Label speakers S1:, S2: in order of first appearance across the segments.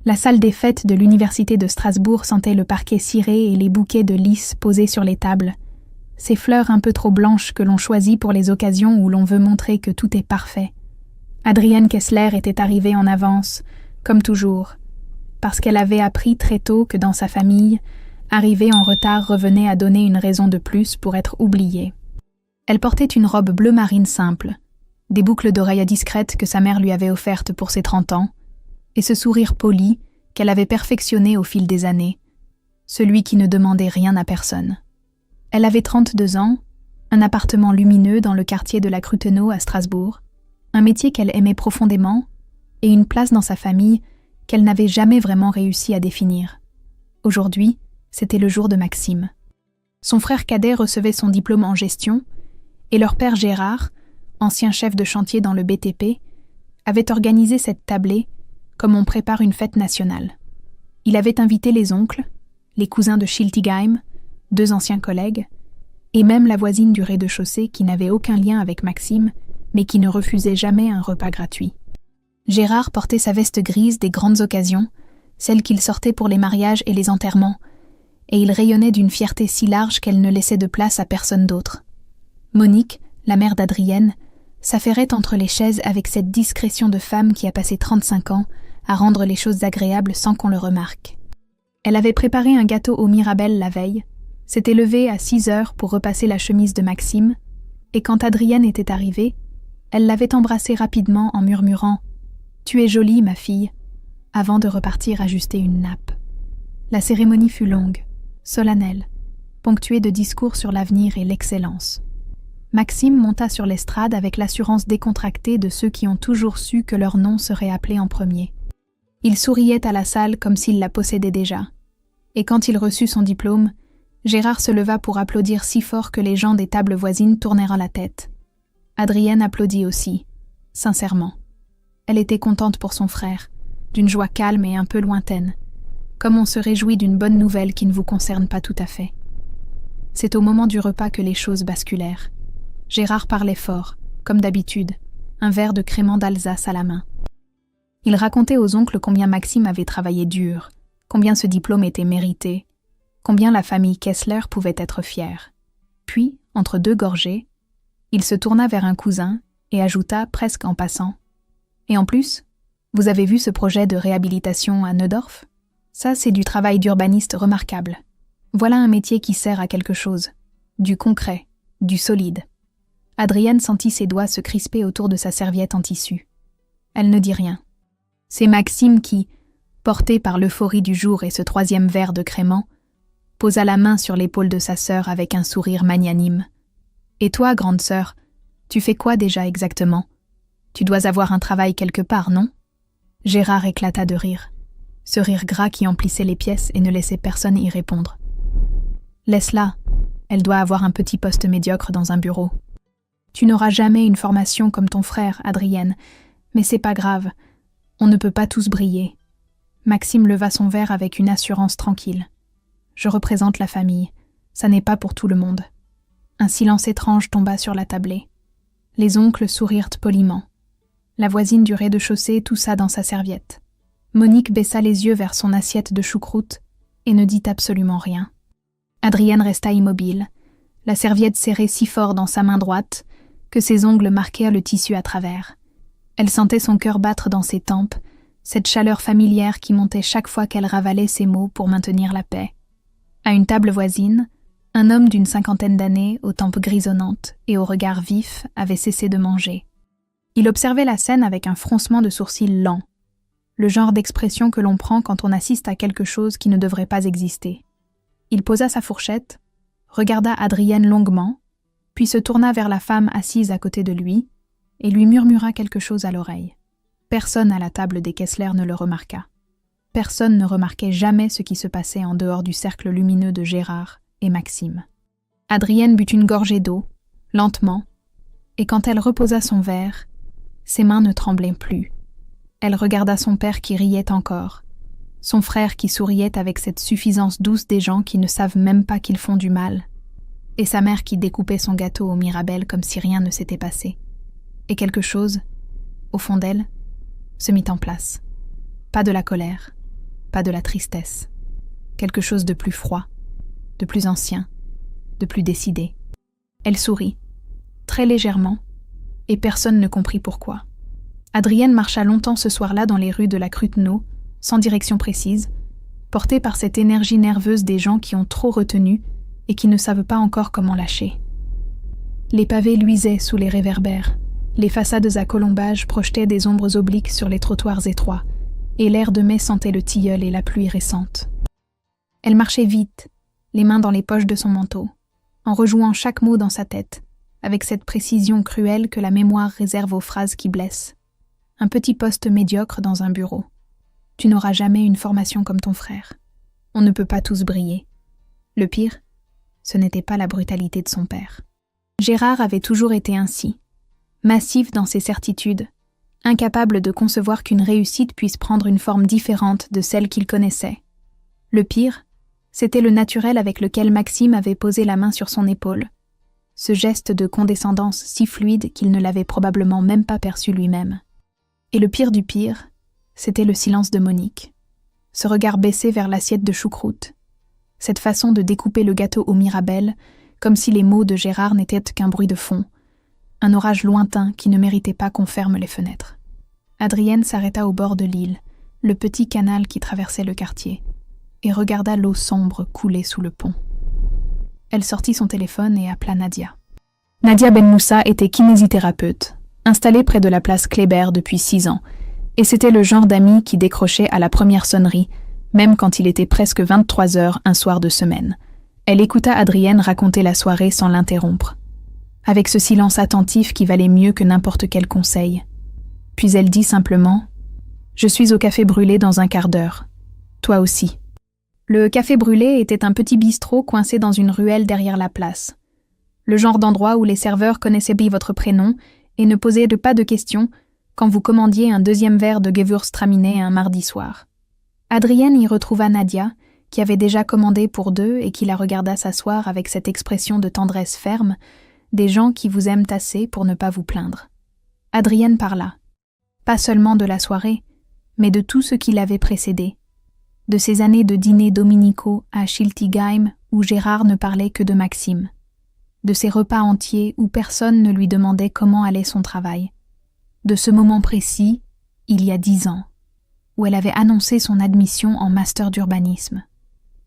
S1: La salle des fêtes de l'université de Strasbourg sentait le parquet ciré et les bouquets de lys posés sur les tables. Ces fleurs un peu trop blanches que l'on choisit pour les occasions où l'on veut montrer que tout est parfait. Adrienne Kessler était arrivée en avance, comme toujours, parce qu'elle avait appris très tôt que dans sa famille, arriver en retard revenait à donner une raison de plus pour être oubliée. Elle portait une robe bleu marine simple, des boucles d'oreilles discrètes que sa mère lui avait offertes pour ses 30 ans, et ce sourire poli qu'elle avait perfectionné au fil des années, celui qui ne demandait rien à personne. Elle avait 32 ans, un appartement lumineux dans le quartier de la Crutenau à Strasbourg, un métier qu'elle aimait profondément et une place dans sa famille qu'elle n'avait jamais vraiment réussi à définir. Aujourd'hui, c'était le jour de Maxime. Son frère cadet recevait son diplôme en gestion et leur père Gérard, ancien chef de chantier dans le BTP, avait organisé cette tablée comme on prépare une fête nationale. Il avait invité les oncles, les cousins de Schiltigheim, 2 anciens collègues, et même la voisine du rez-de-chaussée qui n'avait aucun lien avec Maxime, mais qui ne refusait jamais un repas gratuit. Gérard portait sa veste grise des grandes occasions, celle qu'il sortait pour les mariages et les enterrements, et il rayonnait d'une fierté si large qu'elle ne laissait de place à personne d'autre. Monique, la mère d'Adrienne, s'affairait entre les chaises avec cette discrétion de femme qui a passé 35 ans à rendre les choses agréables sans qu'on le remarque. Elle avait préparé un gâteau aux Mirabelles la veille, s'était levée à 6 heures pour repasser la chemise de Maxime, et quand Adrienne était arrivée, elle l'avait embrassée rapidement en murmurant « Tu es jolie, ma fille », avant de repartir ajuster une nappe. La cérémonie fut longue, solennelle, ponctuée de discours sur l'avenir et l'excellence. Maxime monta sur l'estrade avec l'assurance décontractée de ceux qui ont toujours su que leur nom serait appelé en premier. Il souriait à la salle comme s'il la possédait déjà. Et quand il reçut son diplôme, Gérard se leva pour applaudir si fort que les gens des tables voisines tournèrent la tête. Adrienne applaudit aussi, sincèrement. Elle était contente pour son frère, d'une joie calme et un peu lointaine, comme on se réjouit d'une bonne nouvelle qui ne vous concerne pas tout à fait. C'est au moment du repas que les choses basculèrent. Gérard parlait fort, comme d'habitude, un verre de crément d'Alsace à la main. Il racontait aux oncles combien Maxime avait travaillé dur, combien ce diplôme était mérité, combien la famille Kessler pouvait être fière. Puis, entre 2 gorgées, il se tourna vers un cousin et ajouta presque en passant « Et en plus, vous avez vu ce projet de réhabilitation à Neudorf ? Ça, c'est du travail d'urbaniste remarquable. Voilà un métier qui sert à quelque chose, du concret, du solide. » Adrienne sentit ses doigts se crisper autour de sa serviette en tissu. Elle ne dit rien. C'est Maxime qui, porté par l'euphorie du jour et ce 3e verre de crément, posa la main sur l'épaule de sa sœur avec un sourire magnanime. « Et toi, grande sœur, tu fais quoi déjà exactement ? Tu dois avoir un travail quelque part, non ?» Gérard éclata de rire, ce rire gras qui emplissait les pièces et ne laissait personne y répondre. « Laisse-la, elle doit avoir un petit poste médiocre dans un bureau. Tu n'auras jamais une formation comme ton frère, Adrienne, mais c'est pas grave, on ne peut pas tous briller. » Maxime leva son verre avec une assurance tranquille. « Je représente la famille, ça n'est pas pour tout le monde. » Un silence étrange tomba sur la tablée. Les oncles sourirent poliment. La voisine du rez-de-chaussée toussa dans sa serviette. Monique baissa les yeux vers son assiette de choucroute et ne dit absolument rien. Adrienne resta immobile, la serviette serrée si fort dans sa main droite que ses ongles marquèrent le tissu à travers. Elle sentait son cœur battre dans ses tempes, cette chaleur familière qui montait chaque fois qu'elle ravalait ses mots pour maintenir la paix. À une table voisine, un homme d'une 50aine d'années, aux tempes grisonnantes et au regard vif, avait cessé de manger. Il observait la scène avec un froncement de sourcils lent, le genre d'expression que l'on prend quand on assiste à quelque chose qui ne devrait pas exister. Il posa sa fourchette, regarda Adrienne longuement, puis se tourna vers la femme assise à côté de lui et lui murmura quelque chose à l'oreille. Personne à la table des Kessler ne le remarqua. Personne ne remarquait jamais ce qui se passait en dehors du cercle lumineux de Gérard et Maxime. Adrienne but une gorgée d'eau, lentement, et quand elle reposa son verre, ses mains ne tremblaient plus. Elle regarda son père qui riait encore, son frère qui souriait avec cette suffisance douce des gens qui ne savent même pas qu'ils font du mal, et sa mère qui découpait son gâteau aux Mirabelles comme si rien ne s'était passé. Et quelque chose, au fond d'elle, se mit en place. Pas de la colère, pas de la tristesse. Quelque chose de plus froid, de plus ancien, de plus décidé. Elle sourit, très légèrement, et personne ne comprit pourquoi. Adrienne marcha longtemps ce soir-là dans les rues de la Cruteno, sans direction précise, portée par cette énergie nerveuse des gens qui ont trop retenu et qui ne savent pas encore comment lâcher. Les pavés luisaient sous les réverbères, les façades à colombages projetaient des ombres obliques sur les trottoirs étroits, et l'air de mai sentait le tilleul et la pluie récente. Elle marchait vite, les mains dans les poches de son manteau, en rejouant chaque mot dans sa tête, avec cette précision cruelle que la mémoire réserve aux phrases qui blessent. Un petit poste médiocre dans un bureau. Tu n'auras jamais une formation comme ton frère. On ne peut pas tous briller. Le pire, ce n'était pas la brutalité de son père. Gérard avait toujours été ainsi, massif dans ses certitudes, incapable de concevoir qu'une réussite puisse prendre une forme différente de celle qu'il connaissait. Le pire, c'était le naturel avec lequel Maxime avait posé la main sur son épaule, ce geste de condescendance si fluide qu'il ne l'avait probablement même pas perçu lui-même. Et le pire du pire, c'était le silence de Monique, ce regard baissé vers l'assiette de choucroute, cette façon de découper le gâteau au Mirabelle, comme si les mots de Gérard n'étaient qu'un bruit de fond, un orage lointain qui ne méritait pas qu'on ferme les fenêtres. Adrienne s'arrêta au bord de l'île, le petit canal qui traversait le quartier, et regarda l'eau sombre couler sous le pont. Elle sortit son téléphone et appela Nadia. Nadia Ben Moussa était kinésithérapeute, installée près de la place Kléber depuis 6 ans, et c'était le genre d'ami qui décrochait à la première sonnerie, même quand il était presque 23 heures un soir de semaine. Elle écouta Adrienne raconter la soirée sans l'interrompre, avec ce silence attentif qui valait mieux que n'importe quel conseil. Puis elle dit simplement « Je suis au Café Brûlé dans un quart d'heure. Toi aussi. » Le Café Brûlé était un petit bistrot coincé dans une ruelle derrière la place. Le genre d'endroit où les serveurs connaissaient bien votre prénom et ne posaient pas de questions quand vous commandiez un 2e verre de Gewürztraminer un mardi soir. Adrienne y retrouva Nadia, qui avait déjà commandé pour 2 et qui la regarda s'asseoir avec cette expression de tendresse ferme, des gens qui vous aiment assez pour ne pas vous plaindre. Adrienne parla, pas seulement de la soirée, mais de tout ce qui l'avait précédé, de ces années de dîners dominicaux à Schiltigheim où Gérard ne parlait que de Maxime, de ces repas entiers où personne ne lui demandait comment allait son travail, de ce moment précis, il y a 10 ans, où elle avait annoncé son admission en master d'urbanisme,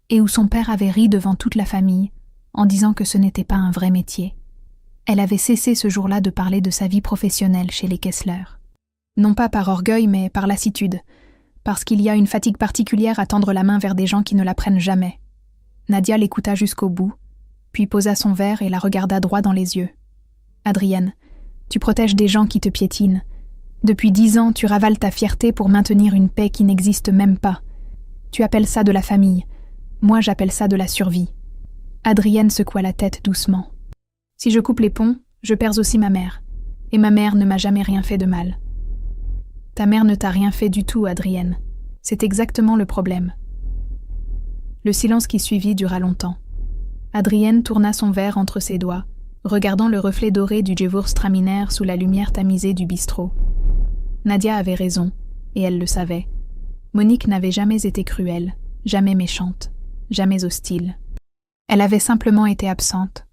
S1: et où son père avait ri devant toute la famille en disant que ce n'était pas un vrai métier. Elle avait cessé ce jour-là de parler de sa vie professionnelle chez les Kessler. Non pas par orgueil, mais par lassitude, parce qu'il y a une fatigue particulière à tendre la main vers des gens qui ne la prennent jamais. Nadia l'écouta jusqu'au bout, puis posa son verre et la regarda droit dans les yeux. « Adrienne, tu protèges des gens qui te piétinent. Depuis 10 ans, tu ravales ta fierté pour maintenir une paix qui n'existe même pas. Tu appelles ça de la famille. Moi, j'appelle ça de la survie. » Adrienne secoua la tête doucement. « Si je coupe les ponts, je perds aussi ma mère. Et ma mère ne m'a jamais rien fait de mal. » Ta mère ne t'a rien fait du tout, Adrienne. C'est exactement le problème. Le silence qui suivit dura longtemps. Adrienne tourna son verre entre ses doigts, regardant le reflet doré du Gewürztraminer sous la lumière tamisée du bistrot. Nadia avait raison, et elle le savait. Monique n'avait jamais été cruelle, jamais méchante, jamais hostile. Elle avait simplement été absente,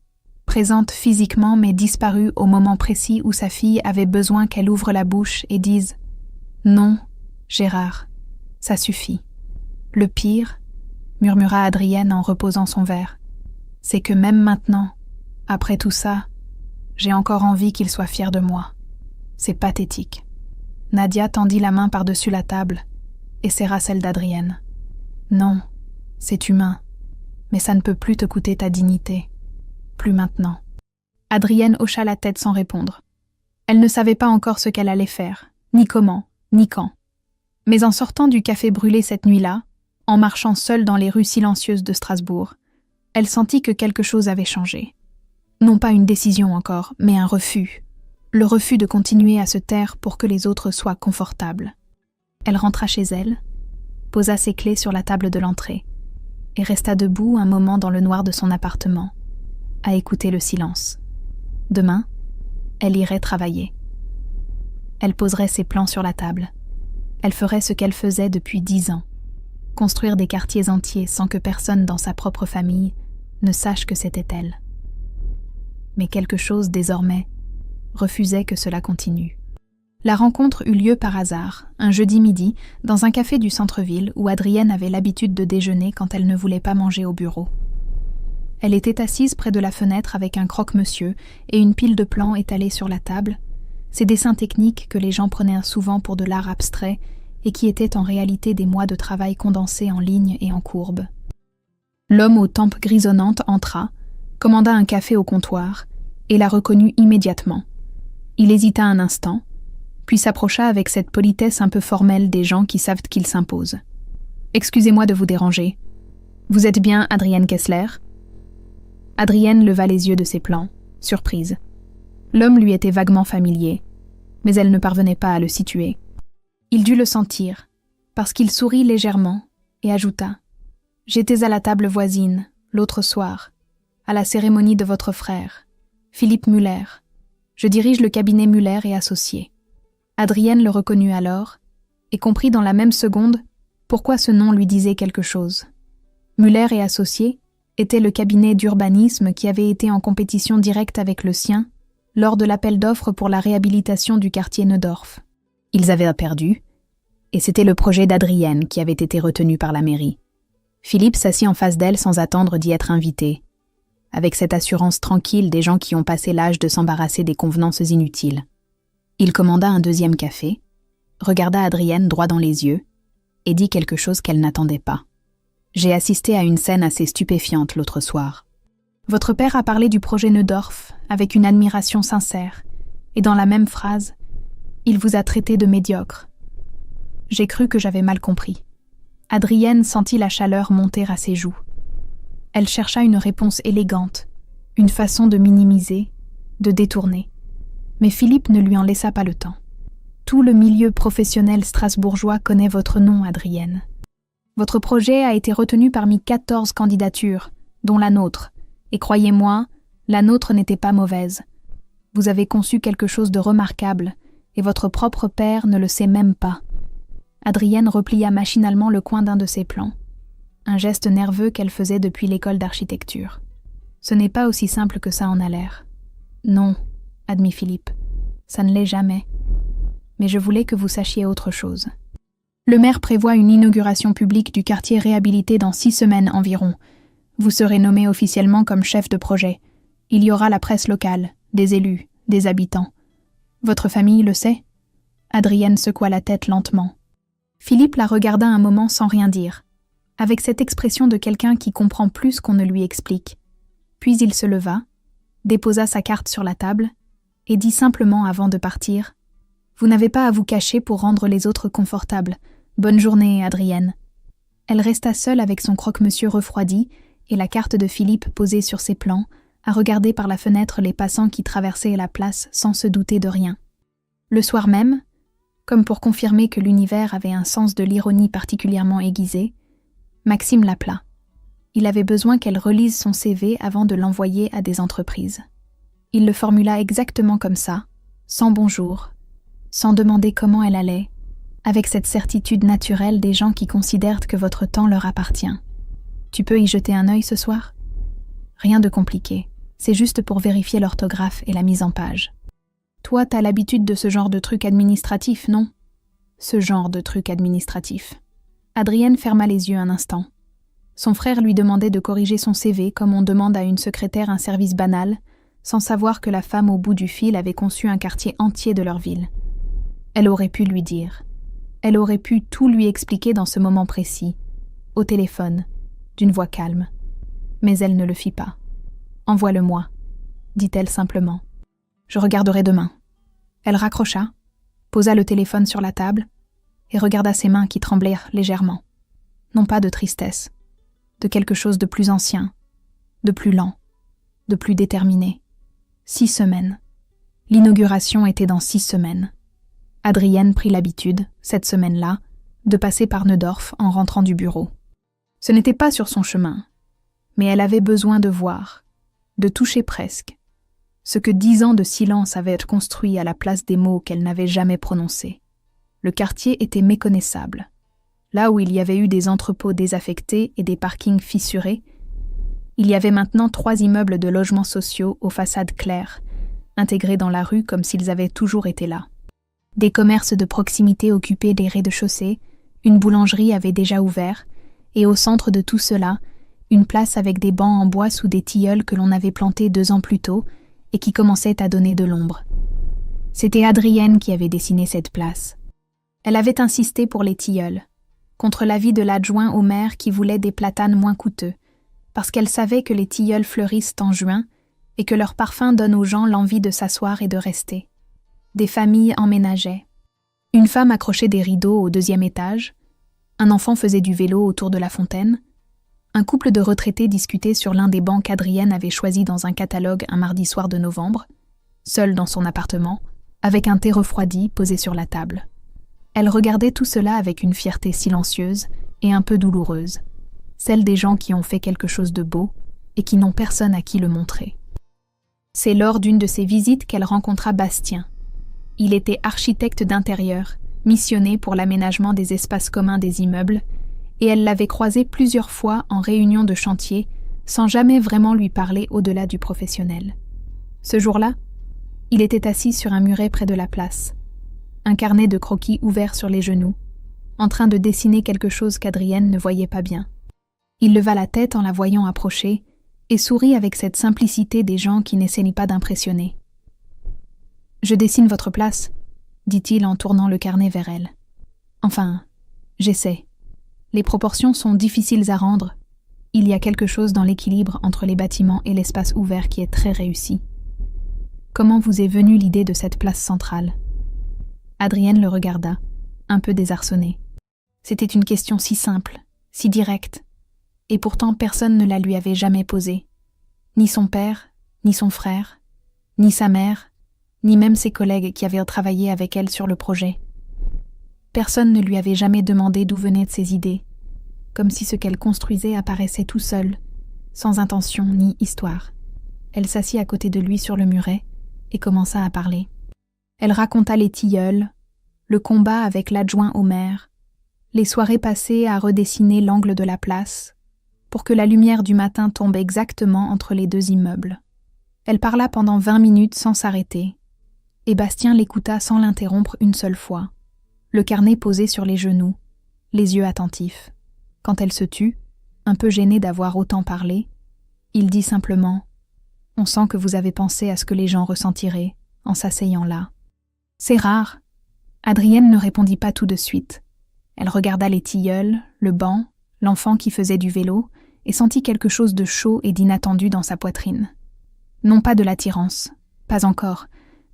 S1: présente physiquement mais disparue au moment précis où sa fille avait besoin qu'elle ouvre la bouche et dise « Non, Gérard, ça suffit. » Le pire, murmura Adrienne en reposant son verre, c'est que même maintenant, après tout ça, j'ai encore envie qu'il soit fier de moi. C'est pathétique. Nadia tendit la main par-dessus la table et serra celle d'Adrienne. Non, c'est humain, mais ça ne peut plus te coûter ta dignité. Plus maintenant. Adrienne hocha la tête sans répondre. Elle ne savait pas encore ce qu'elle allait faire, ni comment, ni quand. Mais en sortant du Café Brûlé cette nuit-là, en marchant seule dans les rues silencieuses de Strasbourg, elle sentit que quelque chose avait changé. Non pas une décision encore, mais un refus. Le refus de continuer à se taire pour que les autres soient confortables. Elle rentra chez elle, posa ses clés sur la table de l'entrée, et resta debout un moment dans le noir de son appartement, à écouter le silence. Demain, elle irait travailler. Elle poserait ses plans sur la table. Elle ferait ce qu'elle faisait depuis 10 ans. Construire des quartiers entiers sans que personne dans sa propre famille ne sache que c'était elle. Mais quelque chose, désormais, refusait que cela continue. La rencontre eut lieu par hasard, un jeudi midi, dans un café du centre-ville où Adrienne avait l'habitude de déjeuner quand elle ne voulait pas manger au bureau. Elle était assise près de la fenêtre avec un croque-monsieur et une pile de plans étalés sur la table, ces dessins techniques que les gens prenaient souvent pour de l'art abstrait et qui étaient en réalité des mois de travail condensés en lignes et en courbes. L'homme aux tempes grisonnantes entra, commanda un café au comptoir et la reconnut immédiatement. Il hésita un instant, puis s'approcha avec cette politesse un peu formelle des gens qui savent qu'ils s'imposent. « Excusez-moi de vous déranger. Vous êtes bien Adrienne Kessler ?» Adrienne leva les yeux de ses plans, surprise. L'homme lui était vaguement familier, mais elle ne parvenait pas à le situer. Il dut le sentir, parce qu'il sourit légèrement et ajouta « J'étais à la table voisine, l'autre soir, à la cérémonie de votre frère, Philippe Muller. Je dirige le cabinet Muller et Associés. » Adrienne le reconnut alors et comprit dans la même seconde pourquoi ce nom lui disait quelque chose. Muller et Associés était le cabinet d'urbanisme qui avait été en compétition directe avec le sien lors de l'appel d'offres pour la réhabilitation du quartier Neudorf. Ils avaient perdu, et c'était le projet d'Adrienne qui avait été retenu par la mairie. Philippe s'assit en face d'elle sans attendre d'y être invité, avec cette assurance tranquille des gens qui ont passé l'âge de s'embarrasser des convenances inutiles. Il commanda un deuxième café, regarda Adrienne droit dans les yeux, et dit quelque chose qu'elle n'attendait pas. « J'ai assisté à une scène assez stupéfiante l'autre soir. Votre père a parlé du projet Neudorf avec une admiration sincère, et dans la même phrase, il vous a traité de médiocre. J'ai cru que j'avais mal compris. » Adrienne sentit la chaleur monter à ses joues. Elle chercha une réponse élégante, une façon de minimiser, de détourner. Mais Philippe ne lui en laissa pas le temps. « Tout le milieu professionnel strasbourgeois connaît votre nom, Adrienne. Votre projet a été retenu parmi 14 candidatures, dont la nôtre, et croyez-moi, la nôtre n'était pas mauvaise. Vous avez conçu quelque chose de remarquable, et votre propre père ne le sait même pas. » Adrienne replia machinalement le coin d'un de ses plans, un geste nerveux qu'elle faisait depuis l'école d'architecture. « Ce n'est pas aussi simple que ça en a l'air. »« Non, » admit Philippe, « ça ne l'est jamais. Mais je voulais que vous sachiez autre chose. Le maire prévoit une inauguration publique du quartier réhabilité dans 6 semaines environ. Vous serez nommé officiellement comme chef de projet. Il y aura la presse locale, des élus, des habitants. Votre famille le sait ?» Adrienne secoua la tête lentement. Philippe la regarda un moment sans rien dire, avec cette expression de quelqu'un qui comprend plus qu'on ne lui explique. Puis il se leva, déposa sa carte sur la table et dit simplement avant de partir « Vous n'avez pas à vous cacher pour rendre les autres confortables. Bonne journée, Adrienne. » Elle resta seule avec son croque-monsieur refroidi et la carte de Philippe posée sur ses plans, à regarder par la fenêtre les passants qui traversaient la place sans se douter de rien. Le soir même, comme pour confirmer que l'univers avait un sens de l'ironie particulièrement aiguisé, Maxime l'appela. Il avait besoin qu'elle relise son CV avant de l'envoyer à des entreprises. Il le formula exactement comme ça, sans bonjour, sans demander comment elle allait, avec cette certitude naturelle des gens qui considèrent que votre temps leur appartient. « Tu peux y jeter un œil ce soir ? Rien de compliqué, c'est juste pour vérifier l'orthographe et la mise en page. Toi, t'as l'habitude de ce genre de truc administratif, non ? Ce genre de truc administratif. » Adrienne ferma les yeux un instant. Son frère lui demandait de corriger son CV comme on demande à une secrétaire un service banal, sans savoir que la femme au bout du fil avait conçu un quartier entier de leur ville. Elle aurait pu lui dire. Elle aurait pu tout lui expliquer dans ce moment précis, au téléphone, d'une voix calme. Mais elle ne le fit pas. « Envoie-le-moi », dit-elle simplement. « Je regarderai demain. » Elle raccrocha, posa le téléphone sur la table et regarda ses mains qui tremblèrent légèrement. Non pas de tristesse, de quelque chose de plus ancien, de plus lent, de plus déterminé. 6 semaines. L'inauguration était dans 6 semaines. Adrienne prit l'habitude, cette semaine-là, de passer par Neudorf en rentrant du bureau. Ce n'était pas sur son chemin, mais elle avait besoin de voir, de toucher presque, ce que 10 ans de silence avaient construit à la place des mots qu'elle n'avait jamais prononcés. Le quartier était méconnaissable. Là où il y avait eu des entrepôts désaffectés et des parkings fissurés, il y avait maintenant 3 immeubles de logements sociaux aux façades claires, intégrés dans la rue comme s'ils avaient toujours été là. Des commerces de proximité occupaient les rez-de-chaussée, une boulangerie avait déjà ouvert, et au centre de tout cela, une place avec des bancs en bois sous des tilleuls que l'on avait plantés 2 ans plus tôt et qui commençaient à donner de l'ombre. C'était Adrienne qui avait dessiné cette place. Elle avait insisté pour les tilleuls, contre l'avis de l'adjoint au maire qui voulait des platanes moins coûteux, parce qu'elle savait que les tilleuls fleurissent en juin et que leur parfum donne aux gens l'envie de s'asseoir et de rester. Des familles emménageaient. Une femme accrochait des rideaux au 2e étage, un enfant faisait du vélo autour de la fontaine, un couple de retraités discutait sur l'un des bancs qu'Adrienne avait choisi dans un catalogue un mardi soir de novembre, seule dans son appartement, avec un thé refroidi posé sur la table. Elle regardait tout cela avec une fierté silencieuse et un peu douloureuse, celle des gens qui ont fait quelque chose de beau et qui n'ont personne à qui le montrer. C'est lors d'une de ces visites qu'elle rencontra Bastien. Il était architecte d'intérieur, missionné pour l'aménagement des espaces communs des immeubles, et elle l'avait croisé plusieurs fois en réunion de chantier, sans jamais vraiment lui parler au-delà du professionnel. Ce jour-là, il était assis sur un muret près de la place, un carnet de croquis ouvert sur les genoux, en train de dessiner quelque chose qu'Adrienne ne voyait pas bien. Il leva la tête en la voyant approcher et sourit avec cette simplicité des gens qui n'essayent pas d'impressionner. « Je dessine votre place », dit-il en tournant le carnet vers elle. « Enfin, j'essaie. Les proportions sont difficiles à rendre. Il y a quelque chose dans l'équilibre entre les bâtiments et l'espace ouvert qui est très réussi. Comment vous est venue l'idée de cette place centrale ?» Adrienne le regarda, un peu désarçonnée. C'était une question si simple, si directe, et pourtant personne ne la lui avait jamais posée. Ni son père, ni son frère, ni sa mère, ni même ses collègues qui avaient travaillé avec elle sur le projet. Personne ne lui avait jamais demandé d'où venaient ses idées, comme si ce qu'elle construisait apparaissait tout seul, sans intention ni histoire. Elle s'assit à côté de lui sur le muret et commença à parler. Elle raconta les tilleuls, le combat avec l'adjoint au maire, les soirées passées à redessiner l'angle de la place, pour que la lumière du matin tombe exactement entre les 2 immeubles. Elle parla pendant 20 minutes sans s'arrêter, et Bastien l'écouta sans l'interrompre une seule fois, le carnet posé sur les genoux, les yeux attentifs. Quand elle se tut, un peu gêné d'avoir autant parlé, il dit simplement « On sent que vous avez pensé à ce que les gens ressentiraient en s'asseyant là. » C'est rare. Adrienne ne répondit pas tout de suite. Elle regarda les tilleuls, le banc, l'enfant qui faisait du vélo, et sentit quelque chose de chaud et d'inattendu dans sa poitrine. Non pas de l'attirance, pas encore,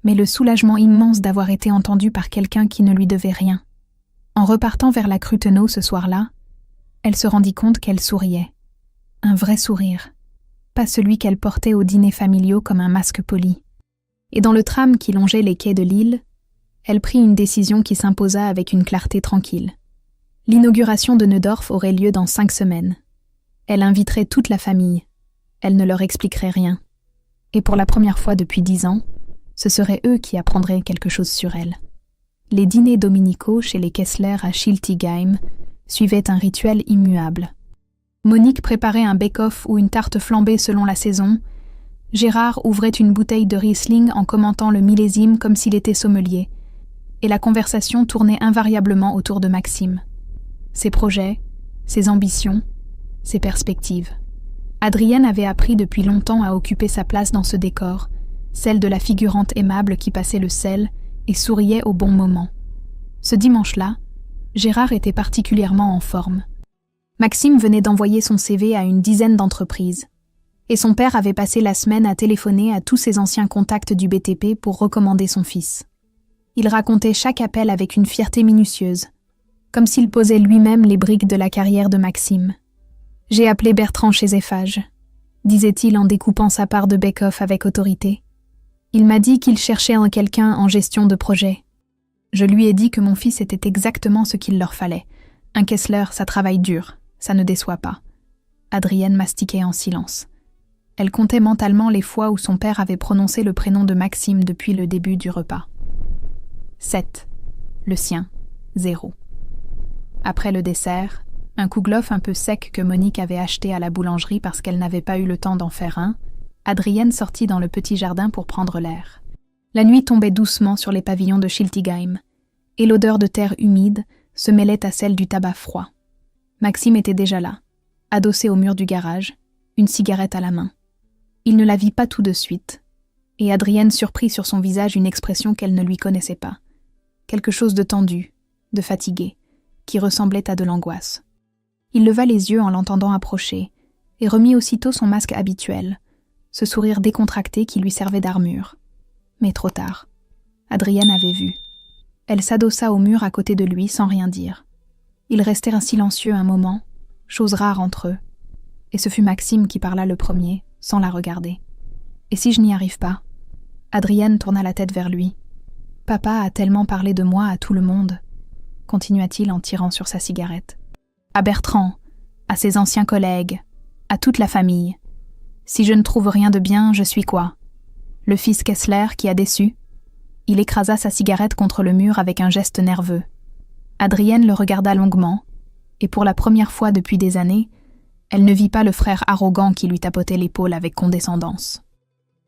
S1: mais le soulagement immense d'avoir été entendue par quelqu'un qui ne lui devait rien. En repartant vers la Crutenot ce soir-là, elle se rendit compte qu'elle souriait. Un vrai sourire, pas celui qu'elle portait aux dîners familiaux comme un masque poli. Et dans le tram qui longeait les quais de l'île, elle prit une décision qui s'imposa avec une clarté tranquille. L'inauguration de Neudorf aurait lieu dans 5 semaines. Elle inviterait toute la famille. Elle ne leur expliquerait rien. Et pour la première fois depuis 10 ans, ce seraient eux qui apprendraient quelque chose sur elle. Les dîners dominicaux chez les Kessler à Schiltigheim suivaient un rituel immuable. Monique préparait un bake-off ou une tarte flambée selon la saison. Gérard ouvrait une bouteille de Riesling en commentant le millésime comme s'il était sommelier. Et la conversation tournait invariablement autour de Maxime. Ses projets, ses ambitions, ses perspectives. Adrienne avait appris depuis longtemps à occuper sa place dans ce décor, celle de la figurante aimable qui passait le sel et souriait au bon moment. Ce dimanche-là, Gérard était particulièrement en forme. Maxime venait d'envoyer son CV à une dizaine d'entreprises, et son père avait passé la semaine à téléphoner à tous ses anciens contacts du BTP pour recommander son fils. Il racontait chaque appel avec une fierté minutieuse, comme s'il posait lui-même les briques de la carrière de Maxime. « J'ai appelé Bertrand chez Eiffage », disait-il en découpant sa part de bake-off avec autorité. « Il m'a dit qu'il cherchait quelqu'un en gestion de projet. Je lui ai dit que mon fils était exactement ce qu'il leur fallait. Un Kessler, ça travaille dur, ça ne déçoit pas. » Adrienne mastiquait en silence. Elle comptait mentalement les fois où son père avait prononcé le prénom de Maxime depuis le début du repas. 7. Le sien, 0. Après le dessert, un kouglof un peu sec que Monique avait acheté à la boulangerie parce qu'elle n'avait pas eu le temps d'en faire un, Adrienne sortit dans le petit jardin pour prendre l'air. La nuit tombait doucement sur les pavillons de Schiltigheim, et l'odeur de terre humide se mêlait à celle du tabac froid. Maxime était déjà là, adossé au mur du garage, une cigarette à la main. Il ne la vit pas tout de suite, et Adrienne surprit sur son visage une expression qu'elle ne lui connaissait pas. Quelque chose de tendu, de fatigué, qui ressemblait à de l'angoisse. Il leva les yeux en l'entendant approcher, et remit aussitôt son masque habituel, ce sourire décontracté qui lui servait d'armure. Mais trop tard. Adrienne avait vu. Elle s'adossa au mur à côté de lui sans rien dire. Ils restèrent silencieux un moment, chose rare entre eux, et ce fut Maxime qui parla le premier, sans la regarder. « Et si je n'y arrive pas ?» Adrienne tourna la tête vers lui. « Papa a tellement parlé de moi à tout le monde, » continua-t-il en tirant sur sa cigarette. « À Bertrand, à ses anciens collègues, à toute la famille. Si je ne trouve rien de bien, je suis quoi? Le fils Kessler qui a déçu ?» Il écrasa sa cigarette contre le mur avec un geste nerveux. Adrienne le regarda longuement, et pour la première fois depuis des années, elle ne vit pas le frère arrogant qui lui tapotait l'épaule avec condescendance.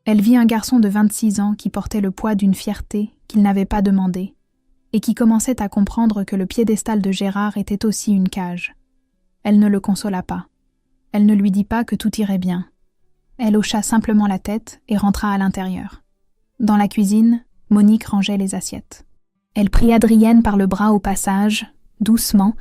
S1: Elle vit un garçon de 26 ans qui portait le poids d'une fierté qu'il n'avait pas demandée, et qui commençait à comprendre que le piédestal de Gérard était aussi une cage. Elle ne le consola pas. Elle ne lui dit pas que tout irait bien. Elle hocha simplement la tête et rentra à l'intérieur. Dans la cuisine, Monique rangeait les assiettes. Elle prit Adrienne par le bras au passage, doucement,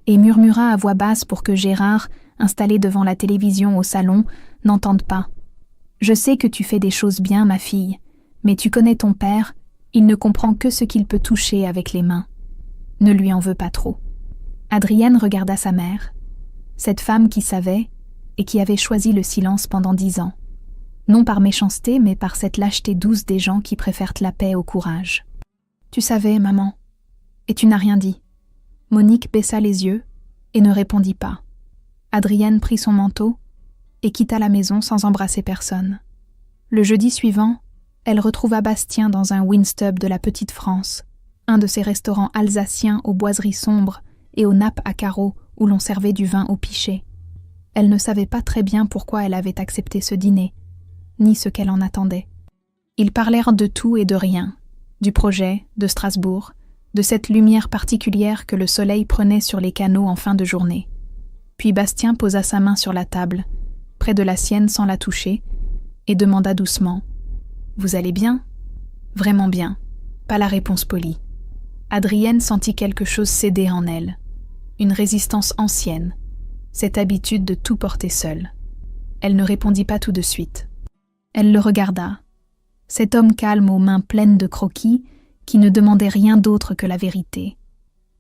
S1: et murmura à voix basse pour que Gérard, installé devant la télévision au salon, n'entende pas. « Je sais que tu fais des choses bien, ma fille, mais tu connais ton père, il ne comprend que ce qu'il peut toucher avec les mains. Ne lui en veux pas trop. » Adrienne regarda sa mère, cette femme qui savait et qui avait choisi le silence pendant 10 ans. Non par méchanceté, mais par cette lâcheté douce des gens qui préfèrent la paix au courage. « Tu savais, maman, et tu n'as rien dit. » Monique baissa les yeux et ne répondit pas. Adrienne prit son manteau et quitta la maison sans embrasser personne. Le jeudi suivant, elle retrouva Bastien dans un Winstub de la Petite France, un de ces restaurants alsaciens aux boiseries sombres et aux nappes à carreaux où l'on servait du vin au pichet. Elle ne savait pas très bien pourquoi elle avait accepté ce dîner, ni ce qu'elle en attendait. Ils parlèrent de tout et de rien, du projet, de Strasbourg, de cette lumière particulière que le soleil prenait sur les canaux en fin de journée. Puis Bastien posa sa main sur la table, près de la sienne sans la toucher, et demanda doucement « Vous allez bien ?»« Vraiment bien. » Pas la réponse polie. Adrienne sentit quelque chose céder en elle. Une résistance ancienne. Cette habitude de tout porter seule. Elle ne répondit pas tout de suite. Elle le regarda. Cet homme calme aux mains pleines de croquis qui ne demandait rien d'autre que la vérité.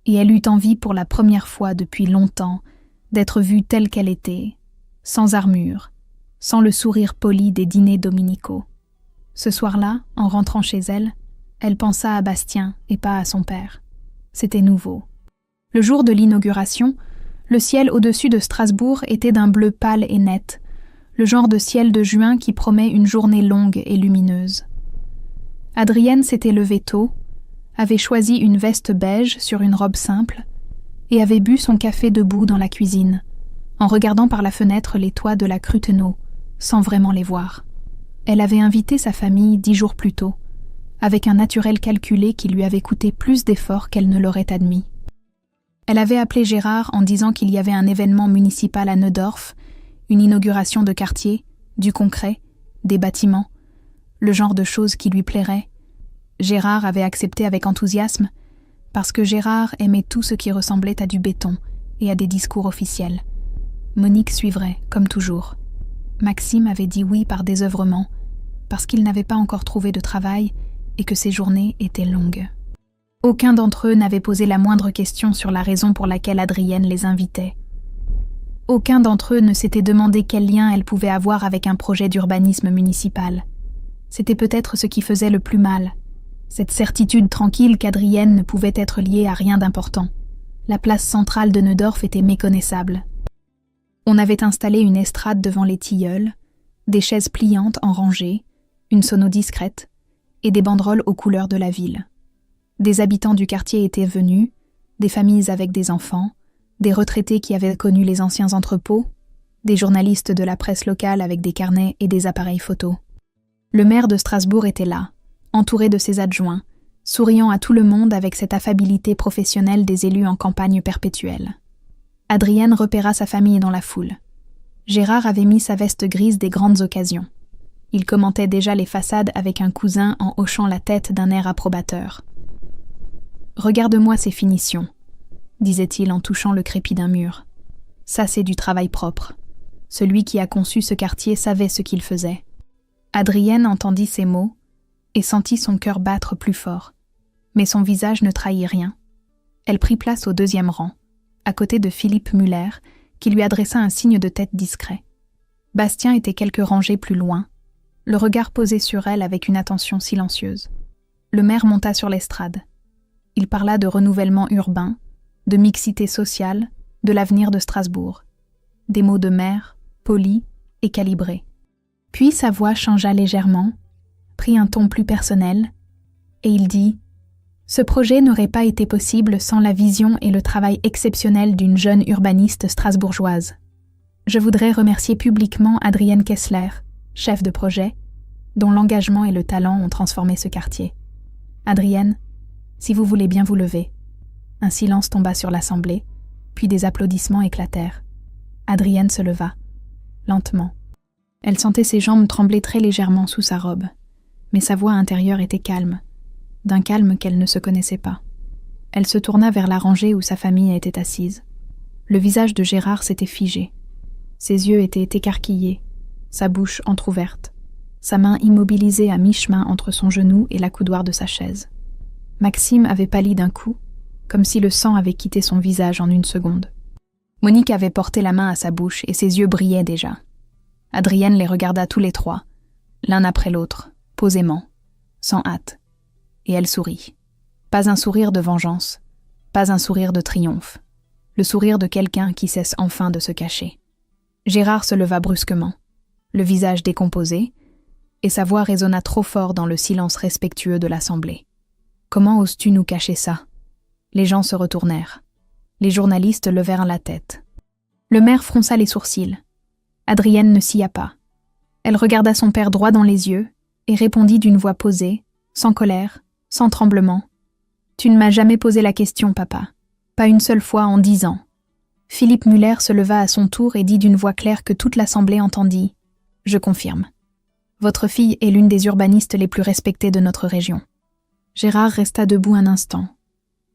S1: Et elle eut envie pour la première fois depuis longtemps d'être vue telle qu'elle était, sans armure, sans le sourire poli des dîners dominicaux. Ce soir-là, en rentrant chez elle, elle pensa à Bastien et pas à son père. C'était nouveau. Le jour de l'inauguration, le ciel au-dessus de Strasbourg était d'un bleu pâle et net, le genre de ciel de juin qui promet une journée longue et lumineuse. Adrienne s'était levée tôt, avait choisi une veste beige sur une robe simple et avait bu son café debout dans la cuisine, en regardant par la fenêtre les toits de la Crutenau, sans vraiment les voir. Elle avait invité sa famille 10 jours plus tôt, avec un naturel calculé qui lui avait coûté plus d'efforts qu'elle ne l'aurait admis. Elle avait appelé Gérard en disant qu'il y avait un événement municipal à Neudorf, une inauguration de quartier, du concret, des bâtiments, le genre de choses qui lui plairait. Gérard avait accepté avec enthousiasme, parce que Gérard aimait tout ce qui ressemblait à du béton et à des discours officiels. Monique suivrait, comme toujours. Maxime avait dit oui par désœuvrement, parce qu'il n'avait pas encore trouvé de travail et que ses journées étaient longues. Aucun d'entre eux n'avait posé la moindre question sur la raison pour laquelle Adrienne les invitait. Aucun d'entre eux ne s'était demandé quel lien elle pouvait avoir avec un projet d'urbanisme municipal. C'était peut-être ce qui faisait le plus mal, cette certitude tranquille qu'Adrienne ne pouvait être liée à rien d'important. La place centrale de Neudorf était méconnaissable. On avait installé une estrade devant les tilleuls, des chaises pliantes en rangée, une sono discrète et des banderoles aux couleurs de la ville. Des habitants du quartier étaient venus, des familles avec des enfants, des retraités qui avaient connu les anciens entrepôts, des journalistes de la presse locale avec des carnets et des appareils photos. Le maire de Strasbourg était là, entouré de ses adjoints, souriant à tout le monde avec cette affabilité professionnelle des élus en campagne perpétuelle. Adrienne repéra sa famille dans la foule. Gérard avait mis sa veste grise des grandes occasions. Il commentait déjà les façades avec un cousin en hochant la tête d'un air approbateur. « Regarde-moi ces finitions », disait-il en touchant le crépi d'un mur. « Ça, c'est du travail propre. Celui qui a conçu ce quartier savait ce qu'il faisait. » Adrienne entendit ces mots et sentit son cœur battre plus fort. Mais son visage ne trahit rien. Elle prit place au deuxième rang, à côté de Philippe Muller, qui lui adressa un signe de tête discret. Bastien était quelques rangées plus loin, le regard posé sur elle avec une attention silencieuse. Le maire monta sur l'estrade. Il parla de renouvellement urbain, de mixité sociale, de l'avenir de Strasbourg. Des mots de maire, polis et calibrés. Puis sa voix changea légèrement, prit un ton plus personnel, et il dit « Ce projet n'aurait pas été possible sans la vision et le travail exceptionnel d'une jeune urbaniste strasbourgeoise. Je voudrais remercier publiquement Adrienne Kessler, chef de projet, dont l'engagement et le talent ont transformé ce quartier. Adrienne, si vous voulez bien vous lever. » Un silence tomba sur l'assemblée, puis des applaudissements éclatèrent. Adrienne se leva, lentement. Elle sentait ses jambes trembler très légèrement sous sa robe, mais sa voix intérieure était calme, d'un calme qu'elle ne se connaissait pas. Elle se tourna vers la rangée où sa famille était assise. Le visage de Gérard s'était figé. Ses yeux étaient écarquillés, sa bouche entr'ouverte, sa main immobilisée à mi-chemin entre son genou et la coudoir de sa chaise. Maxime avait pâli d'un coup, comme si le sang avait quitté son visage en une seconde. Monique avait porté la main à sa bouche et ses yeux brillaient déjà. Adrienne les regarda tous les trois, l'un après l'autre, posément, sans hâte. Et elle sourit. Pas un sourire de vengeance, pas un sourire de triomphe. Le sourire de quelqu'un qui cesse enfin de se cacher. Gérard se leva brusquement, le visage décomposé, et sa voix résonna trop fort dans le silence respectueux de l'assemblée. « Comment oses-tu nous cacher ça ?» Les gens se retournèrent. Les journalistes levèrent la tête. Le maire fronça les sourcils. Adrienne ne sia pas. Elle regarda son père droit dans les yeux et répondit d'une voix posée, sans colère, sans tremblement. « Tu ne m'as jamais posé la question, papa. Pas une seule fois en 10 ans. » Philippe Muller se leva à son tour et dit d'une voix claire que toute l'assemblée entendit. « Je confirme. Votre fille est l'une des urbanistes les plus respectées de notre région. » Gérard resta debout un instant,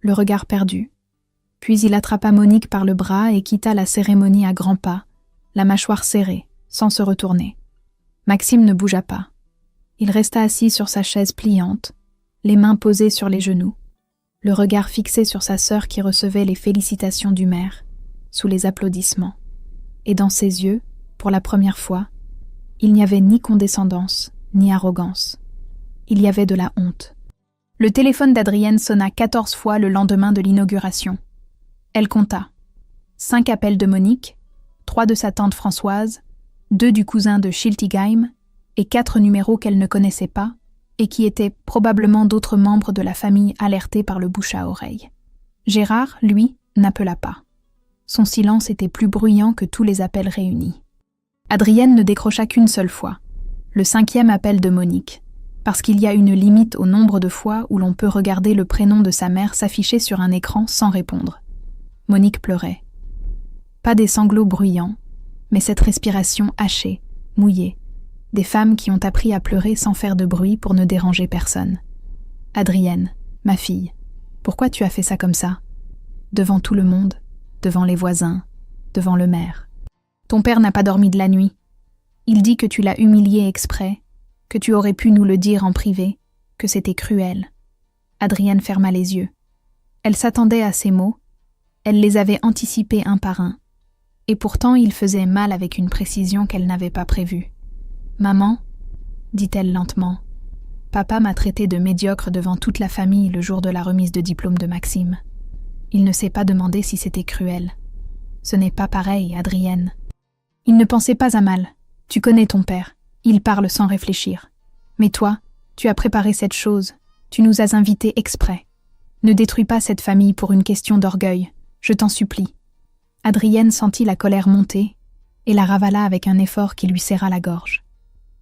S1: le regard perdu. Puis il attrapa Monique par le bras et quitta la cérémonie à grands pas, la mâchoire serrée, sans se retourner. Maxime ne bougea pas. Il resta assis sur sa chaise pliante, les mains posées sur les genoux, le regard fixé sur sa sœur qui recevait les félicitations du maire, sous les applaudissements. Et dans ses yeux, pour la première fois, il n'y avait ni condescendance, ni arrogance. Il y avait de la honte. Le téléphone d'Adrienne sonna 14 fois le lendemain de l'inauguration. Elle compta. 5 appels de Monique, 3 de sa tante Françoise, 2 du cousin de Schiltigheim et 4 numéros qu'elle ne connaissait pas et qui étaient probablement d'autres membres de la famille alertés par le bouche à oreille. Gérard, lui, n'appela pas. Son silence était plus bruyant que tous les appels réunis. Adrienne ne décrocha qu'une seule fois, le 5e appel de Monique, parce qu'il y a une limite au nombre de fois où l'on peut regarder le prénom de sa mère s'afficher sur un écran sans répondre. Monique pleurait. Pas des sanglots bruyants, mais cette respiration hachée, mouillée, des femmes qui ont appris à pleurer sans faire de bruit pour ne déranger personne. « Adrienne, ma fille, pourquoi tu as fait ça comme ça ? Devant tout le monde, devant les voisins, devant le maire. Ton père n'a pas dormi de la nuit. Il dit que tu l'as humilié exprès, que tu aurais pu nous le dire en privé, que c'était cruel. » Adrienne ferma les yeux. Elle s'attendait à ces mots, elle les avait anticipés un par un, et pourtant ils faisaient mal avec une précision qu'elle n'avait pas prévue. « Maman, dit-elle lentement, papa m'a traité de médiocre devant toute la famille le jour de la remise de diplôme de Maxime. Il ne s'est pas demandé si c'était cruel. Ce n'est pas pareil, Adrienne. Il ne pensait pas à mal. Tu connais ton père. Il parle sans réfléchir. Mais toi, tu as préparé cette chose. Tu nous as invités exprès. Ne détruis pas cette famille pour une question d'orgueil. Je t'en supplie. Adrienne sentit la colère monter et la ravala avec un effort qui lui serra la gorge.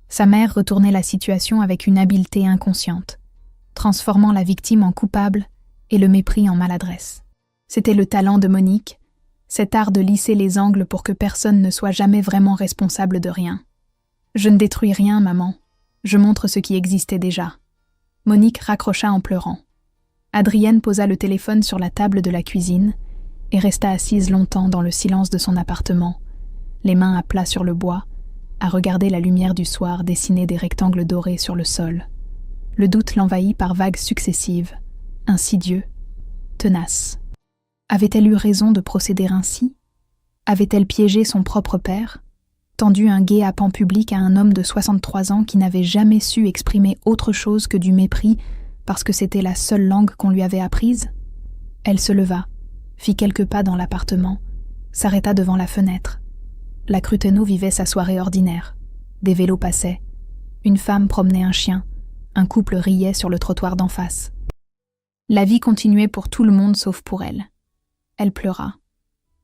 S1: Sa mère retournait la situation avec une habileté inconsciente, transformant la victime en coupable et le mépris en maladresse. C'était le talent de Monique, cet art de lisser les angles pour que personne ne soit jamais vraiment responsable de rien. « Je ne détruis rien, maman. Je montre ce qui existait déjà. » Monique raccrocha en pleurant. Adrienne posa le téléphone sur la table de la cuisine et resta assise longtemps dans le silence de son appartement, les mains à plat sur le bois, à regarder la lumière du soir dessiner des rectangles dorés sur le sol. Le doute l'envahit par vagues successives, insidieux, tenaces. Avait-elle eu raison de procéder ainsi? Avait-elle piégé son propre père, tendu un guet-apens public à un homme de 63 ans qui n'avait jamais su exprimer autre chose que du mépris parce que c'était la seule langue qu'on lui avait apprise? Elle se leva, fit quelques pas dans l'appartement, s'arrêta devant la fenêtre. La Cruteno vivait sa soirée ordinaire. Des vélos passaient. Une femme promenait un chien. Un couple riait sur le trottoir d'en face. La vie continuait pour tout le monde sauf pour elle. Elle pleura.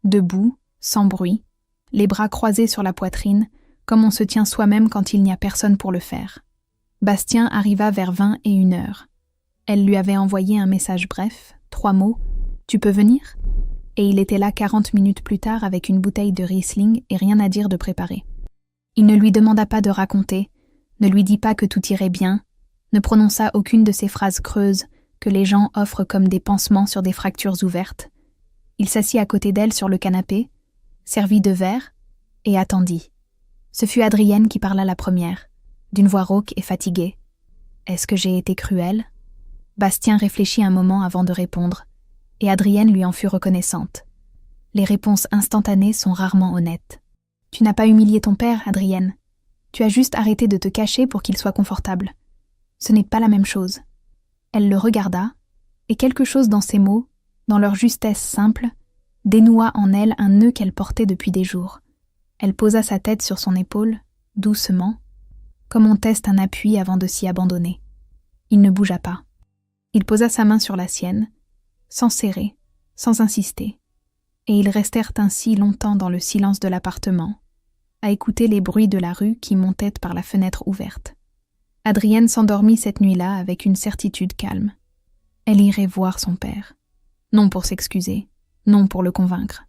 S1: Debout, sans bruit, les bras croisés sur la poitrine, comme on se tient soi-même quand il n'y a personne pour le faire. Bastien arriva vers 21h. Elle lui avait envoyé un message bref, 3 mots, « Tu peux venir ?» Et il était là 40 minutes plus tard avec une bouteille de Riesling et rien à dire de préparé. Il ne lui demanda pas de raconter, ne lui dit pas que tout irait bien, ne prononça aucune de ces phrases creuses que les gens offrent comme des pansements sur des fractures ouvertes. Il s'assit à côté d'elle sur le canapé, servit 2 verres et attendit. Ce fut Adrienne qui parla la première, d'une voix rauque et fatiguée. « Est-ce que j'ai été cruelle ?» Bastien réfléchit un moment avant de répondre, et Adrienne lui en fut reconnaissante. Les réponses instantanées sont rarement honnêtes. « Tu n'as pas humilié ton père, Adrienne. Tu as juste arrêté de te cacher pour qu'il soit confortable. Ce n'est pas la même chose. » Elle le regarda, et quelque chose dans ses mots, dans leur justesse simple, dénoua en elle un nœud qu'elle portait depuis des jours. Elle posa sa tête sur son épaule, doucement, comme on teste un appui avant de s'y abandonner. Il ne bougea pas. Il posa sa main sur la sienne, sans serrer, sans insister, et ils restèrent ainsi longtemps dans le silence de l'appartement, à écouter les bruits de la rue qui montaient par la fenêtre ouverte. Adrienne s'endormit cette nuit-là avec une certitude calme. Elle irait voir son père. Non pour s'excuser, non pour le convaincre.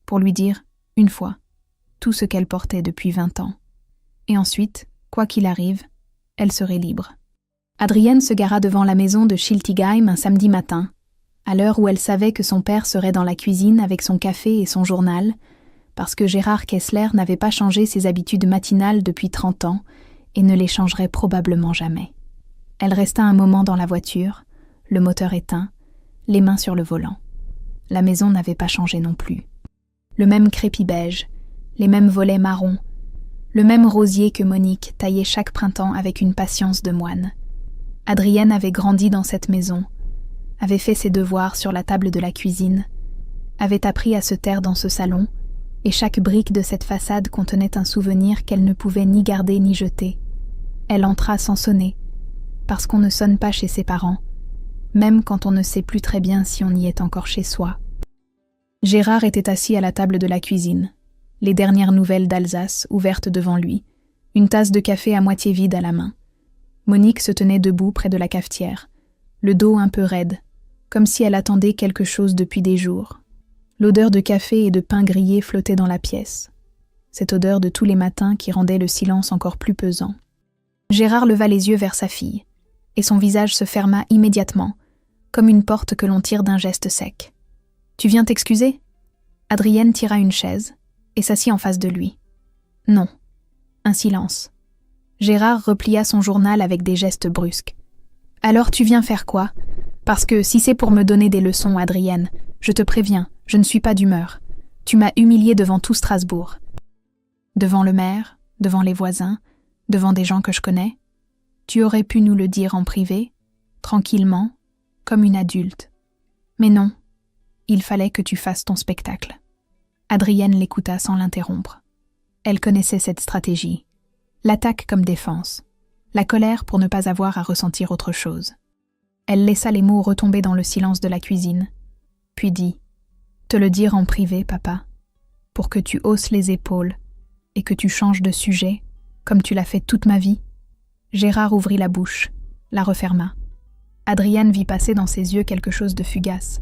S1: Pour lui dire, une fois, tout ce qu'elle portait depuis 20 ans. Et ensuite, quoi qu'il arrive, elle serait libre. Adrienne se gara devant la maison de Schiltigheim un samedi matin, à l'heure où elle savait que son père serait dans la cuisine avec son café et son journal, parce que Gérard Kessler n'avait pas changé ses habitudes matinales depuis 30 ans et ne les changerait probablement jamais. Elle resta un moment dans la voiture, le moteur éteint, les mains sur le volant. La maison n'avait pas changé non plus. Le même crépi beige, les mêmes volets marrons, le même rosier que Monique taillait chaque printemps avec une patience de moine. Adrienne avait grandi dans cette maison, avait fait ses devoirs sur la table de la cuisine, avait appris à se taire dans ce salon, et chaque brique de cette façade contenait un souvenir qu'elle ne pouvait ni garder ni jeter. Elle entra sans sonner, parce qu'on ne sonne pas chez ses parents, même quand on ne sait plus très bien si on y est encore chez soi. Gérard était assis à la table de la cuisine, les dernières nouvelles d'Alsace ouvertes devant lui, une tasse de café à moitié vide à la main. Monique se tenait debout près de la cafetière, le dos un peu raide, comme si elle attendait quelque chose depuis des jours. L'odeur de café et de pain grillé flottait dans la pièce, cette odeur de tous les matins qui rendait le silence encore plus pesant. Gérard leva les yeux vers sa fille, et son visage se ferma immédiatement, comme une porte que l'on tire d'un geste sec. « Tu viens t'excuser » Adrienne tira une chaise et s'assit en face de lui. « Non. » Un silence. Gérard replia son journal avec des gestes brusques. « Alors tu viens faire quoi ? Parce que si c'est pour me donner des leçons, Adrienne, je te préviens, je ne suis pas d'humeur. Tu m'as humiliée devant tout Strasbourg. Devant le maire, devant les voisins, devant des gens que je connais. Tu aurais pu nous le dire en privé, tranquillement, comme une adulte. Mais non, il fallait que tu fasses ton spectacle. » Adrienne l'écouta sans l'interrompre. Elle connaissait cette stratégie. L'attaque comme défense. La colère pour ne pas avoir à ressentir autre chose. Elle laissa les mots retomber dans le silence de la cuisine, puis dit « Te le dire en privé, papa, pour que tu hausses les épaules et que tu changes de sujet, comme tu l'as fait toute ma vie. Gérard ouvrit la bouche, la referma. Adrienne vit passer dans ses yeux quelque chose de fugace,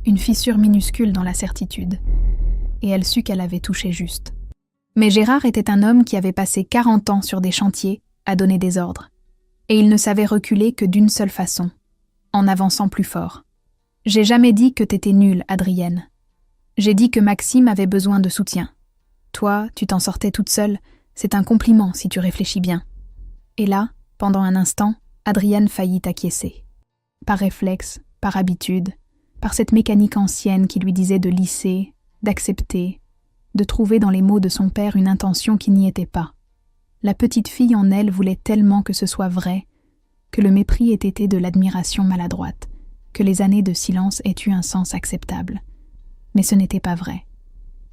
S1: une fissure minuscule dans la certitude, et elle sut qu'elle avait touché juste. Mais Gérard était un homme qui avait passé 40 ans sur des chantiers à donner des ordres, et il ne savait reculer que d'une seule façon, en avançant plus fort. « J'ai jamais dit que t'étais nulle, Adrienne. J'ai dit que Maxime avait besoin de soutien. Toi, tu t'en sortais toute seule, c'est un compliment si tu réfléchis bien. » Et là, pendant un instant, Adrienne faillit acquiescer. Par réflexe, par habitude, par cette mécanique ancienne qui lui disait de lisser, d'accepter, de trouver dans les mots de son père une intention qui n'y était pas. La petite fille en elle voulait tellement que ce soit vrai, que le mépris ait été de l'admiration maladroite, que les années de silence aient eu un sens acceptable. Mais ce n'était pas vrai.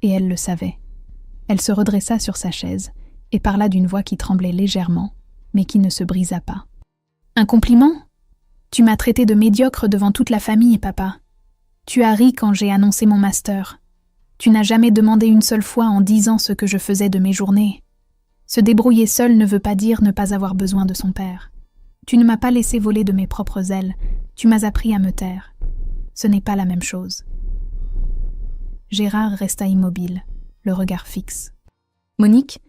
S1: Et elle le savait. Elle se redressa sur sa chaise et parla d'une voix qui tremblait légèrement, mais qui ne se brisa pas. « Un compliment ? Tu m'as traité de médiocre devant toute la famille, papa. Tu as ri quand j'ai annoncé mon master. Tu n'as jamais demandé une seule fois en 10 ans ce que je faisais de mes journées. Se débrouiller seul ne veut pas dire ne pas avoir besoin de son père. Tu ne m'as pas laissé voler de mes propres ailes. Tu m'as appris à me taire. Ce n'est pas la même chose. » Gérard resta immobile, le regard fixe. Monique,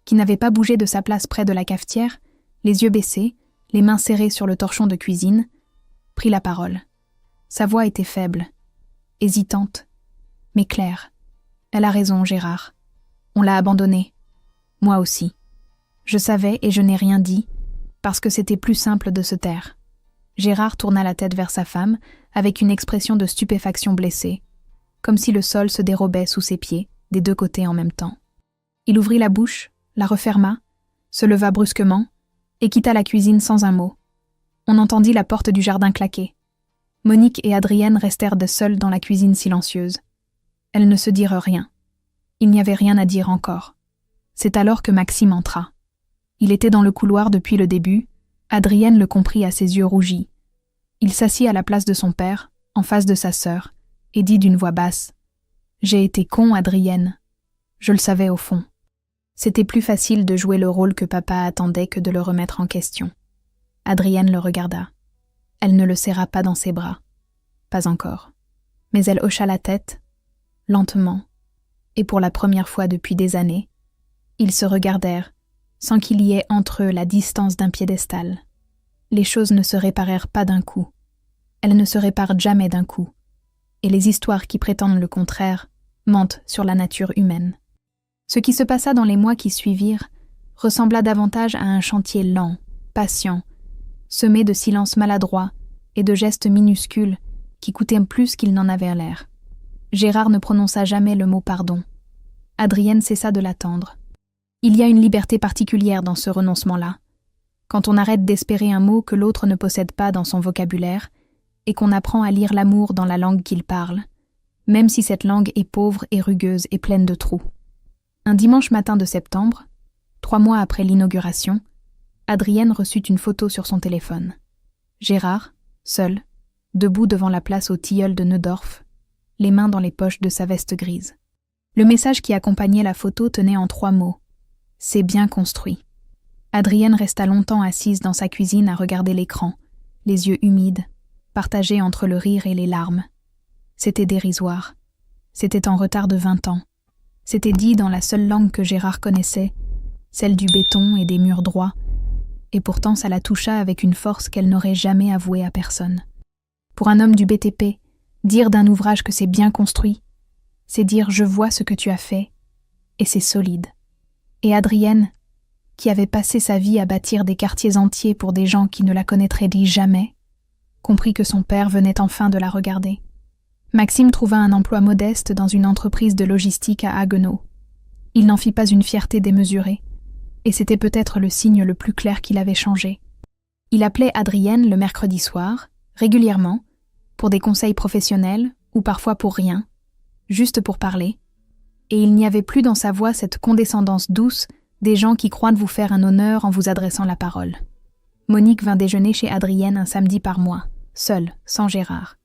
S1: qui n'avait pas bougé de sa place près de la cafetière, les yeux baissés, les mains serrées sur le torchon de cuisine, prit la parole. Sa voix était faible, hésitante, mais claire. « Elle a raison, Gérard. On l'a abandonnée. Moi aussi. Je savais et je n'ai rien dit, parce que c'était plus simple de se taire. » Gérard tourna la tête vers sa femme, avec une expression de stupéfaction blessée, comme si le sol se dérobait sous ses pieds, des 2 côtés en même temps. Il ouvrit la bouche, la referma, se leva brusquement, et quitta la cuisine sans un mot. On entendit la porte du jardin claquer. Monique et Adrienne restèrent seules dans la cuisine silencieuse. Elles ne se dirent rien. Il n'y avait rien à dire encore. C'est alors que Maxime entra. Il était dans le couloir depuis le début. Adrienne le comprit à ses yeux rougis. Il s'assit à la place de son père, en face de sa sœur, et dit d'une voix basse : « J'ai été con, Adrienne. Je le savais au fond. » C'était plus facile de jouer le rôle que papa attendait que de le remettre en question. Adrienne le regarda. Elle ne le serra pas dans ses bras. Pas encore. Mais elle hocha la tête, lentement, et pour la première fois depuis des années, ils se regardèrent, sans qu'il y ait entre eux la distance d'un piédestal. Les choses ne se réparèrent pas d'un coup. Elles ne se réparent jamais d'un coup. Et les histoires qui prétendent le contraire mentent sur la nature humaine. Ce qui se passa dans les mois qui suivirent ressembla davantage à un chantier lent, patient, semé de silences maladroits et de gestes minuscules qui coûtaient plus qu'ils n'en avaient l'air. Gérard ne prononça jamais le mot pardon. Adrienne cessa de l'attendre. Il y a une liberté particulière dans ce renoncement-là. Quand on arrête d'espérer un mot que l'autre ne possède pas dans son vocabulaire et qu'on apprend à lire l'amour dans la langue qu'il parle, même si cette langue est pauvre et rugueuse et pleine de trous. Un dimanche matin de septembre, 3 mois après l'inauguration, Adrienne reçut une photo sur son téléphone. Gérard, seul, debout devant la place aux tilleuls de Neudorf, les mains dans les poches de sa veste grise. Le message qui accompagnait la photo tenait en 3 mots. « C'est bien construit ». Adrienne resta longtemps assise dans sa cuisine à regarder l'écran, les yeux humides, partagés entre le rire et les larmes. C'était dérisoire. C'était en retard de 20 ans. C'était dit dans la seule langue que Gérard connaissait, celle du béton et des murs droits, et pourtant ça la toucha avec une force qu'elle n'aurait jamais avouée à personne. Pour un homme du BTP, dire d'un ouvrage que c'est bien construit, c'est dire « je vois ce que tu as fait », et c'est solide. Et Adrienne, qui avait passé sa vie à bâtir des quartiers entiers pour des gens qui ne la connaîtraient jamais, comprit que son père venait enfin de la regarder. Maxime trouva un emploi modeste dans une entreprise de logistique à Haguenau. Il n'en fit pas une fierté démesurée, et c'était peut-être le signe le plus clair qu'il avait changé. Il appelait Adrienne le mercredi soir, régulièrement, pour des conseils professionnels ou parfois pour rien, juste pour parler, et il n'y avait plus dans sa voix cette condescendance douce des gens qui croient vous faire un honneur en vous adressant la parole. Monique vint déjeuner chez Adrienne un samedi par mois, seule, sans Gérard.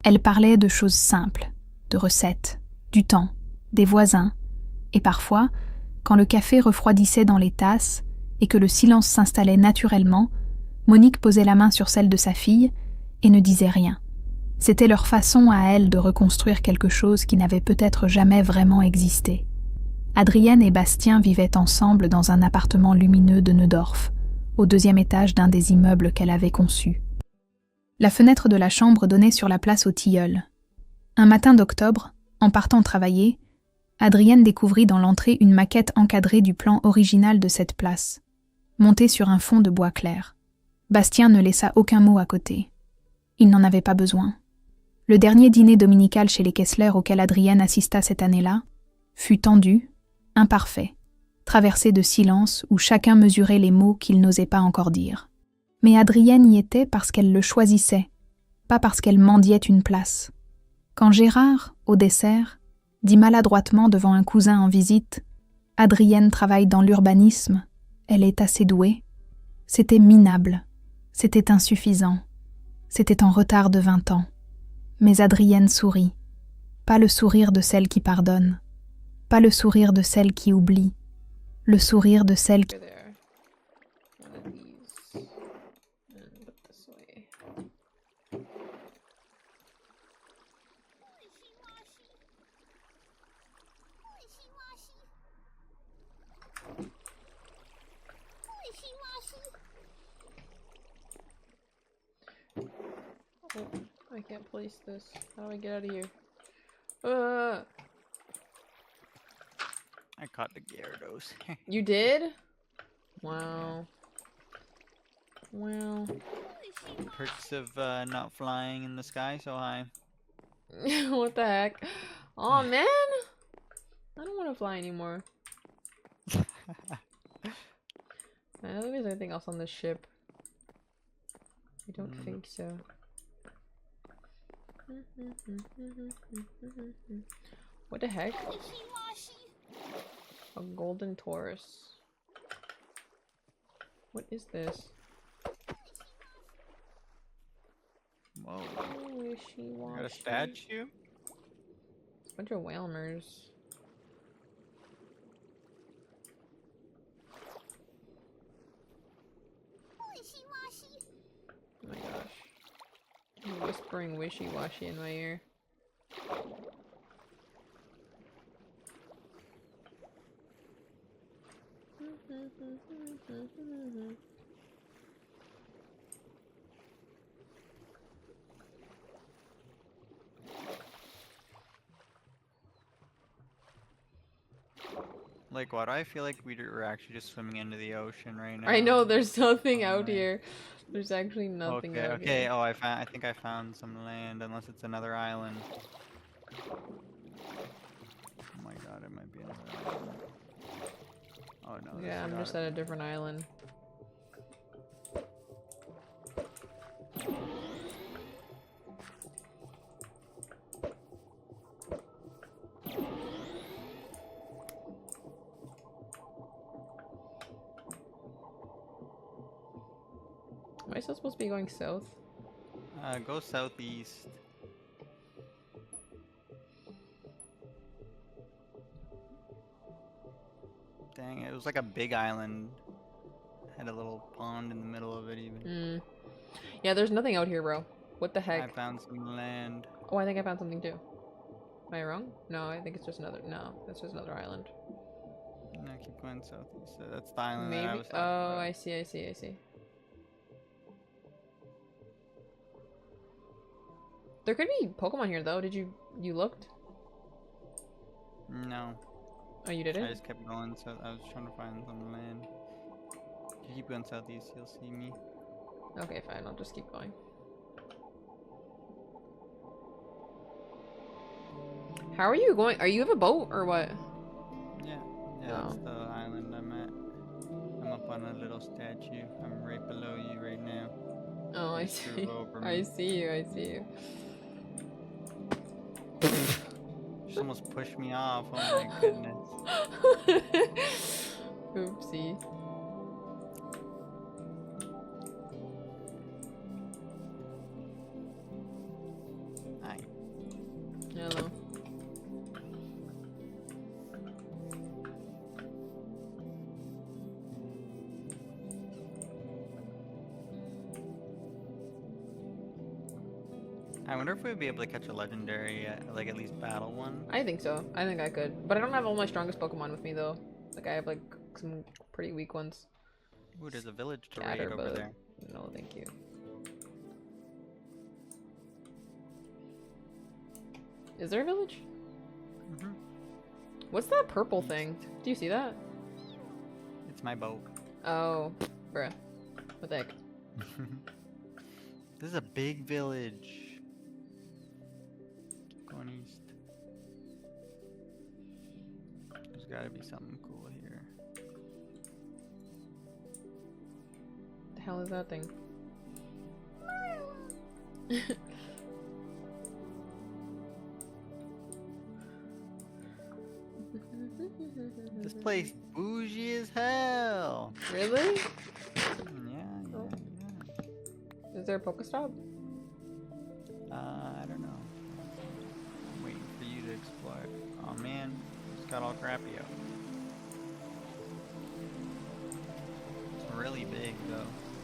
S1: Elle parlait de choses simples, de recettes, du temps, des voisins, et parfois, quand le café refroidissait dans les tasses et que le silence s'installait naturellement, Monique posait la main sur celle de sa fille et ne disait rien. C'était leur façon à elle de reconstruire quelque chose qui n'avait peut-être jamais vraiment existé. Adrienne et Bastien vivaient ensemble dans un appartement lumineux de Neudorf, au 2e étage d'un des immeubles qu'elle avait conçus. La fenêtre de la chambre donnait sur la place aux Tilleuls. Un matin d'octobre, en partant travailler, Adrienne découvrit dans l'entrée une maquette encadrée du plan original de cette place, montée sur un fond de bois clair. Bastien ne laissa aucun mot à côté. Il n'en avait pas besoin. Le dernier dîner dominical chez les Kessler auquel Adrienne assista cette année-là fut tendu, imparfait, traversé de silence où chacun mesurait les mots qu'il n'osait pas encore dire. Mais Adrienne y était parce qu'elle le choisissait, pas parce qu'elle mendiait une place. Quand Gérard, au dessert, dit maladroitement devant un cousin en visite « Adrienne travaille dans l'urbanisme, elle est assez douée », c'était minable, c'était insuffisant, c'était en retard de 20 ans. Mais Adrienne sourit, pas le sourire de celle qui pardonne, pas le sourire de celle qui oublie, le sourire de celle qui...
S2: Oh, I can't place this. How do I get out of here?
S3: I caught the Gyarados.
S2: You did? Wow. Well.
S3: Perks of not flying in the sky so high.
S2: What the heck? Oh man! I don't want to fly anymore. I don't think there's anything else on this ship. I don't think so. What the heck? A golden Taurus. What is this?
S3: Whoa.
S2: Wishy-washy.
S3: Got a statue?
S2: A bunch of Whalmers. Oh my gosh. You're whispering wishy-washy in my ear.
S3: Like what? I feel like we're actually just swimming into the ocean right now.
S2: I know there's nothing out here. There's actually nothing
S3: okay,
S2: out
S3: okay.
S2: here.
S3: Oh, I think I found some land, unless it's another island. Oh my god, it might be another island. Oh no.
S2: Yeah, I'm just at a different island. Am I still supposed to be going south?
S3: Go southeast. Dang, it was like a big island. Had a little pond in the middle of it even.
S2: Yeah, there's nothing out here, bro. What the
S3: I
S2: heck?
S3: found some land.
S2: Oh, I think I found something too. Am I wrong? No, I think it's just another. No, that's just another island.
S3: No, keep going southeast. So that's the island
S2: Maybe.
S3: that I was talking
S2: Oh,
S3: about.
S2: I see. I see. I see. There could be Pokemon here though. Did you looked?
S3: No.
S2: Oh, you didn't?
S3: I just kept going, so I was trying to find some land. If you keep going southeast, you'll see me.
S2: Okay, fine. I'll just keep going. How are you going? Are you have a boat or what?
S3: Yeah, that's the island I'm at. I'm up on a little statue. I'm right below you right now.
S2: Oh, I
S3: You
S2: see.
S3: drove over me.
S2: I see you. I see you.
S3: Just almost pushed me off. Oh my goodness.
S2: Oopsie.
S3: Hi.
S2: Hello.
S3: I wonder if we'd be able to catch a legendary, like at least battle one.
S2: I think so. I think I could. But I don't have all my strongest Pokemon with me though. Like I have like some pretty weak ones.
S3: Ooh, there's a village to raid over
S2: Scatterbug.
S3: there.
S2: No, thank you. Is there a village?
S3: Mm-hmm.
S2: What's that purple thing? Do you see that?
S3: It's my boat.
S2: Oh, bruh. What the heck?
S3: This is a big village. Keep going east. There's gotta be something cool here.
S2: The hell is that thing?
S3: This place bougie as hell.
S2: Really?
S3: Yeah.
S2: Is there a Pokestop?
S3: I don't know. I'm waiting for you to explore it. Oh man, it's got all crappy out. It's really big though.